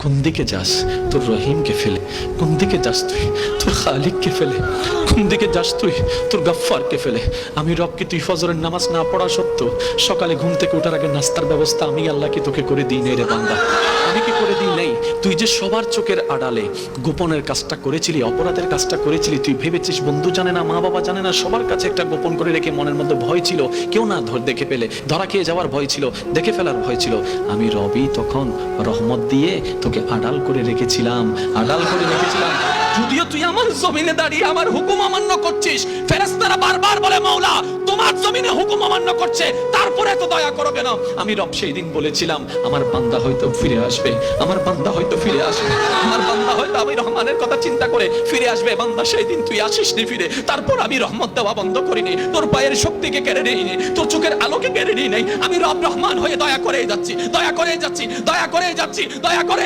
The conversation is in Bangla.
কোন দিকে যাস? তোর রহিমকে ফেলে। কোন দিকে যাস তুই? তোর খালিককে ফেলে। কোন দিকে যাস তুই? তোর গফফারকে ফেলে। আমি রবকে তুই ফজরের নামাজ না পড়া সত্ত্বেও সকালে ঘুম থেকে ওঠার আগে নাস্তার ব্যবস্থা আমি আল্লাহ কি তোকে করে দিই নাই রে বান্দা? আমি কি করে দিই নাই? তুই যে সবার চোখের আড়ালে গোপনের কাজটা করেছিলি, অপরাধের কাজটা করেছিলি, তুই ভেবেছিস বন্ধু জানে না, মা বাবা জানে না, সবার কাছে একটা গোপন করে রেখে মনের মধ্যে ভয় ছিল, কেউ না দেখে ফেলে, ধরা খেয়ে যাওয়ার ভয় ছিল, দেখে ফেলার ভয় ছিল। আমি রবি তখন রহমত দিয়ে তোকে আড়াল করে রেখেছিলাম, আড়াল করে রেখেছিলাম। যদিও তুই আমার জমিনে দাঁড়িয়ে আমার হুকুম অমান্য করছিস, ফেরেশতারা বারবার বলে মাওলা তোমার জমিনে হুকুম অমান্য করছে, তারপরে এত দয়া করো কেন? আমি রব সেই দিন বলেছিলাম আমার বান্দা হয়তো ফিরে আসবে, আমার বান্দা হয়তো ফিরে আসবে, আমার বান্দা হয়তো আমি রহমানের কথা চিন্তা করে ফিরে আসবে। বান্দা সেই দিন তুই আসিসনি ফিরে, তারপর আমি রহমত দেওয়া বন্ধ করিনি, তোর পায়ের শক্তিকে কেড়ে নিইনি, তোর চোখের আলোকে কেড়ে নিই নাই। আমি রব রহমান হয়ে দয়া করে যাচ্ছি, দয়া করে যাচ্ছি, দয়া করে যাচ্ছি, দয়া করে